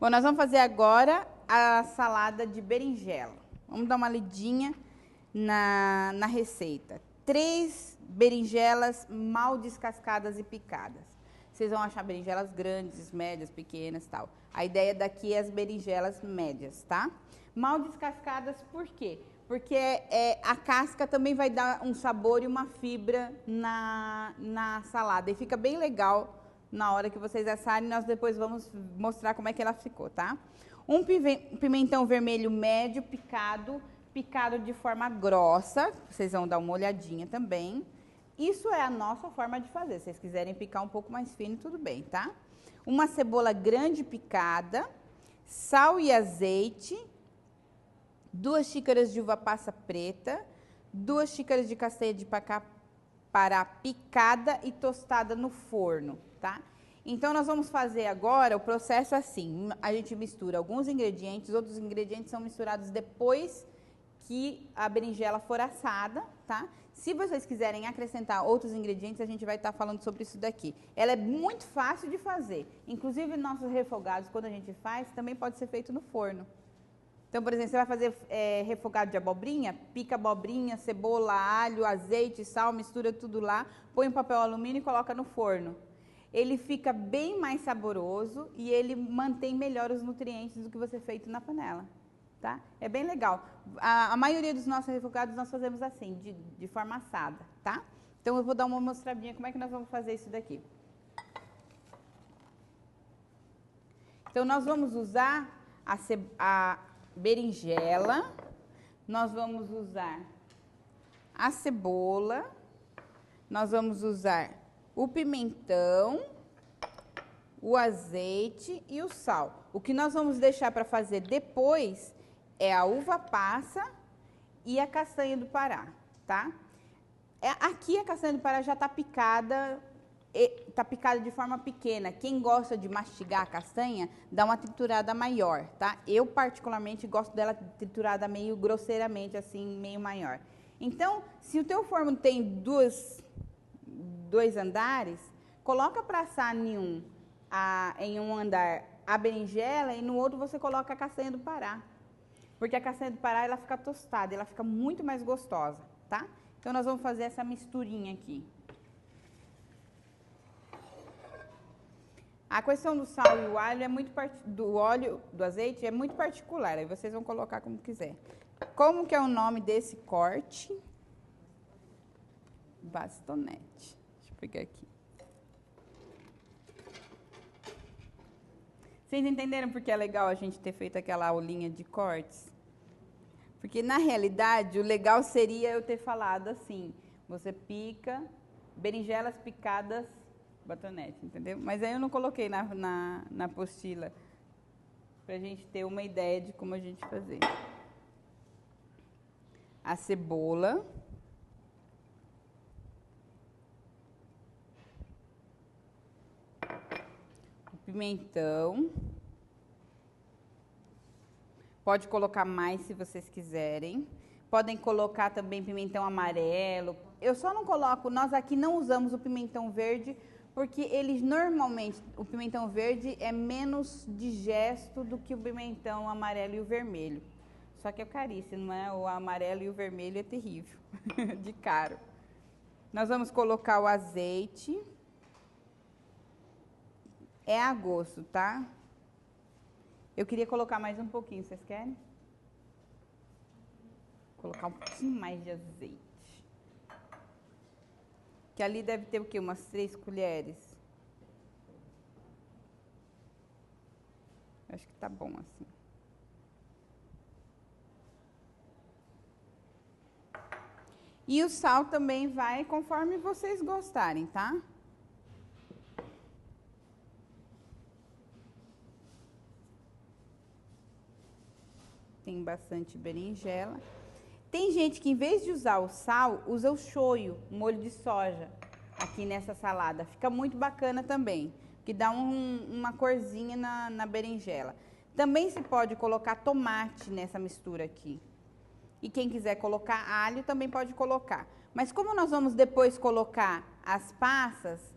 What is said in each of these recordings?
Bom, nós vamos fazer agora a salada de berinjela. Vamos dar uma lidinha na receita. 3 berinjelas mal descascadas e picadas. Vocês vão achar berinjelas grandes, médias, pequenas e tal. A ideia daqui é as berinjelas médias, tá? Mal descascadas por quê? Porque a casca também vai dar um sabor e uma fibra na salada. E fica bem legal na hora que vocês assarem. Nós depois vamos mostrar como é que ela ficou, tá? Um pimentão vermelho médio picado de forma grossa. Vocês vão dar uma olhadinha também. Isso é a nossa forma de fazer. Se vocês quiserem picar um pouco mais fino, tudo bem, tá? Uma cebola grande picada, sal e azeite, 2 xícaras de uva passa preta, 2 xícaras de castanha de pará picada e tostada no forno, tá? Então, nós vamos fazer agora o processo assim. A gente mistura alguns ingredientes, outros ingredientes são misturados depois que a berinjela for assada, tá? Se vocês quiserem acrescentar outros ingredientes, a gente vai estar falando sobre isso daqui. Ela é muito fácil de fazer. Inclusive, nossos refogados, quando a gente faz, também pode ser feito no forno. Então, por exemplo, você vai fazer refogado de abobrinha, pica abobrinha, cebola, alho, azeite, sal, mistura tudo lá, põe um papel alumínio e coloca no forno. Ele fica bem mais saboroso e ele mantém melhor os nutrientes do que você feito na panela, tá? É bem legal. A maioria dos nossos refogados nós fazemos assim, de forma assada, tá? Então, eu vou dar uma mostradinha como é que nós vamos fazer isso daqui. Então, nós vamos usar a berinjela, nós vamos usar a cebola, nós vamos usar o pimentão, o azeite e o sal. O que nós vamos deixar para fazer depois é a uva passa e a castanha do Pará, tá? Aqui a castanha do Pará já está picada de forma pequena. Quem gosta de mastigar a castanha, dá uma triturada maior, tá? Eu, particularmente, gosto dela triturada meio grosseiramente, assim, meio maior. Então, se o teu forno tem dois andares, coloca para assar em um andar a berinjela e no outro você coloca a castanha do Pará. Porque a castanha do Pará, ela fica tostada, ela fica muito mais gostosa, tá? Então, nós vamos fazer essa misturinha aqui. A questão do sal e o alho do óleo, do azeite, é muito particular. Aí vocês vão colocar como quiser. Como que é o nome desse corte? Bastonete. Deixa eu pegar aqui. Vocês entenderam por que é legal a gente ter feito aquela aulinha de cortes? Porque, na realidade, o legal seria eu ter falado assim, você pica, berinjelas picadas, batonete, entendeu? Mas aí eu não coloquei na apostila, pra gente ter uma ideia de como a gente fazer. A cebola. O pimentão. Pode colocar mais se vocês quiserem. Podem colocar também pimentão amarelo. Eu só não coloco, nós aqui não usamos o pimentão verde, porque eles normalmente, o pimentão verde é menos digesto do que o pimentão amarelo e o vermelho. Só que é caríssimo, não é? O amarelo e o vermelho é terrível, de caro. Nós vamos colocar o azeite. É a gosto, tá? Eu queria colocar mais um pouquinho, vocês querem? Colocar um pouquinho mais de azeite. Que ali deve ter o quê? Umas 3 colheres. Acho que tá bom assim. E o sal também vai conforme vocês gostarem, tá? Tem bastante berinjela. Tem gente que, em vez de usar o sal, usa o shoyu, molho de soja, aqui nessa salada. Fica muito bacana também, que dá uma corzinha na berinjela. Também se pode colocar tomate nessa mistura aqui. E quem quiser colocar alho, também pode colocar. Mas como nós vamos depois colocar as passas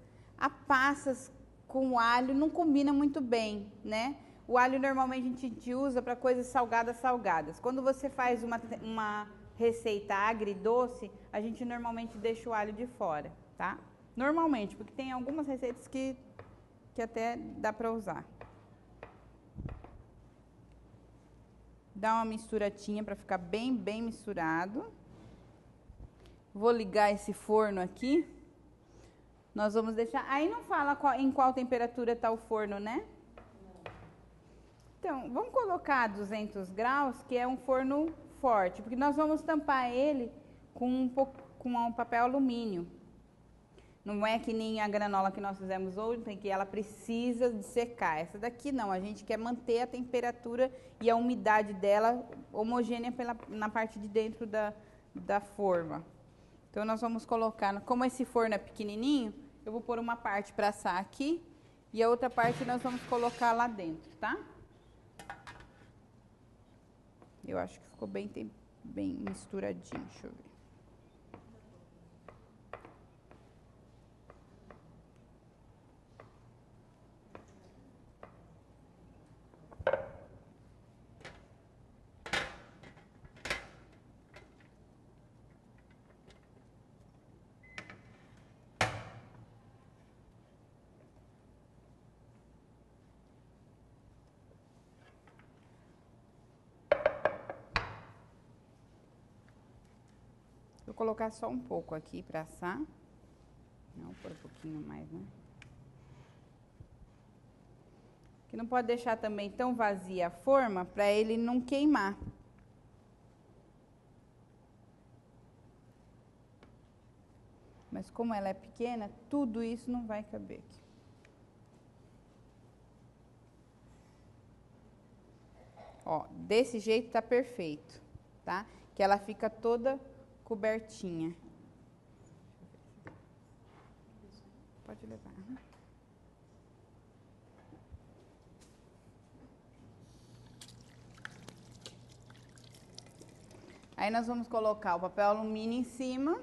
com alho não combina muito bem, né? O alho normalmente a gente usa para coisas salgadas. Quando você faz uma receita agridoce, a gente normalmente deixa o alho de fora, tá? Normalmente, porque tem algumas receitas que até dá para usar. Dá uma misturadinha para ficar bem misturado. Vou ligar esse forno aqui. Nós vamos deixar... Aí não fala em qual temperatura está o forno, né? Então, vamos colocar a 200 graus, que é um forno forte, porque nós vamos tampar ele com um papel alumínio. Não é que nem a granola que nós fizemos ontem, que ela precisa de secar. Essa daqui não, a gente quer manter a temperatura e a umidade dela homogênea na parte de dentro da forma. Então, nós vamos colocar, como esse forno é pequenininho, eu vou pôr uma parte para assar aqui e a outra parte nós vamos colocar lá dentro, tá? Eu acho que ficou bem misturadinho, deixa eu ver. Vou colocar só um pouco aqui para assar. Não, por um pouquinho mais, né? Que não pode deixar também tão vazia a forma para ele não queimar. Mas como ela é pequena, tudo isso não vai caber aqui. Ó, desse jeito tá perfeito, tá? Que ela fica toda cobertinha. Pode levar. Aí nós vamos colocar o papel alumínio em cima.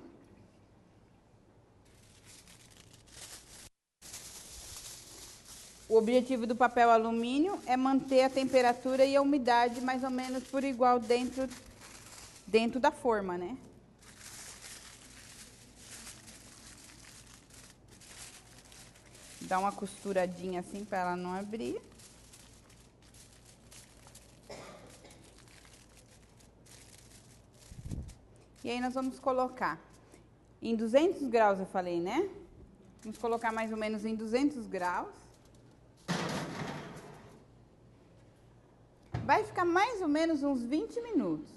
O objetivo do papel alumínio é manter a temperatura e a umidade mais ou menos por igual dentro da forma, né? Dá uma costuradinha assim para ela não abrir. E aí nós vamos colocar em 200 graus, eu falei, né? Vamos colocar mais ou menos em 200 graus. Vai ficar mais ou menos uns 20 minutos.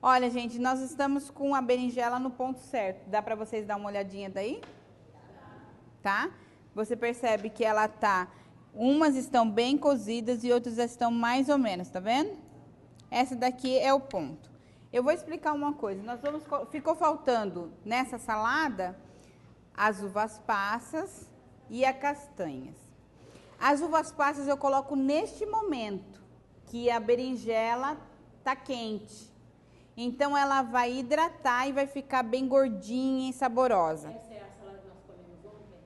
Olha, gente, nós estamos com a berinjela no ponto certo. Dá para vocês dar uma olhadinha daí? Tá? Você percebe que ela tá... Umas estão bem cozidas e outras estão mais ou menos, tá vendo? Essa daqui é o ponto. Eu vou explicar uma coisa. Ficou faltando nessa salada as uvas passas e as castanhas. As uvas passas eu coloco neste momento, que a berinjela tá quente. Então, ela vai hidratar e vai ficar bem gordinha e saborosa. Essa é a salada que nós comemos ontem?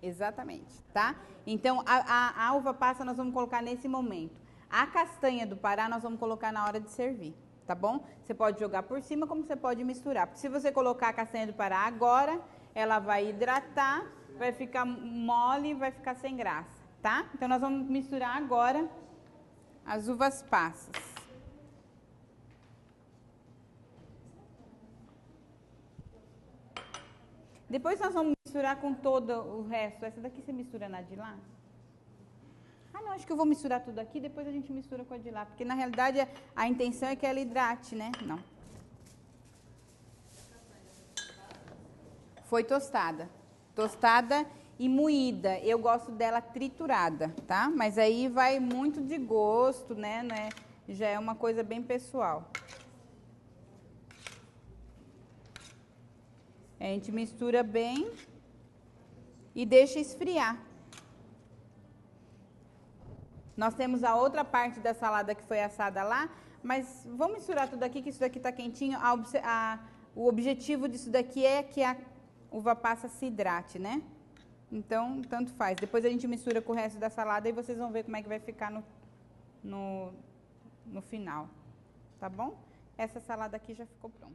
Exatamente, tá? Então, a uva passa nós vamos colocar nesse momento. A castanha do Pará nós vamos colocar na hora de servir, tá bom? Você pode jogar por cima, como você pode misturar. Porque se você colocar a castanha do Pará agora, ela vai hidratar, vai ficar mole e vai ficar sem graça. Tá? Então, nós vamos misturar agora as uvas passas. Depois nós vamos misturar com todo o resto. Essa daqui você mistura na de lá? Ah, não, acho que eu vou misturar tudo aqui, depois a gente mistura com a de lá. Porque, na realidade, a intenção é que ela hidrate, né? Não. Foi tostada. Tostada e moída, eu gosto dela triturada, tá? Mas aí vai muito de gosto, né? Já é uma coisa bem pessoal. A gente mistura bem e deixa esfriar. Nós temos a outra parte da salada que foi assada lá, mas vamos misturar tudo aqui, que isso daqui tá quentinho. O objetivo disso daqui é que a uva passa se hidrate, né? Então, tanto faz. Depois a gente mistura com o resto da salada e vocês vão ver como é que vai ficar no final. Tá bom? Essa salada aqui já ficou pronta.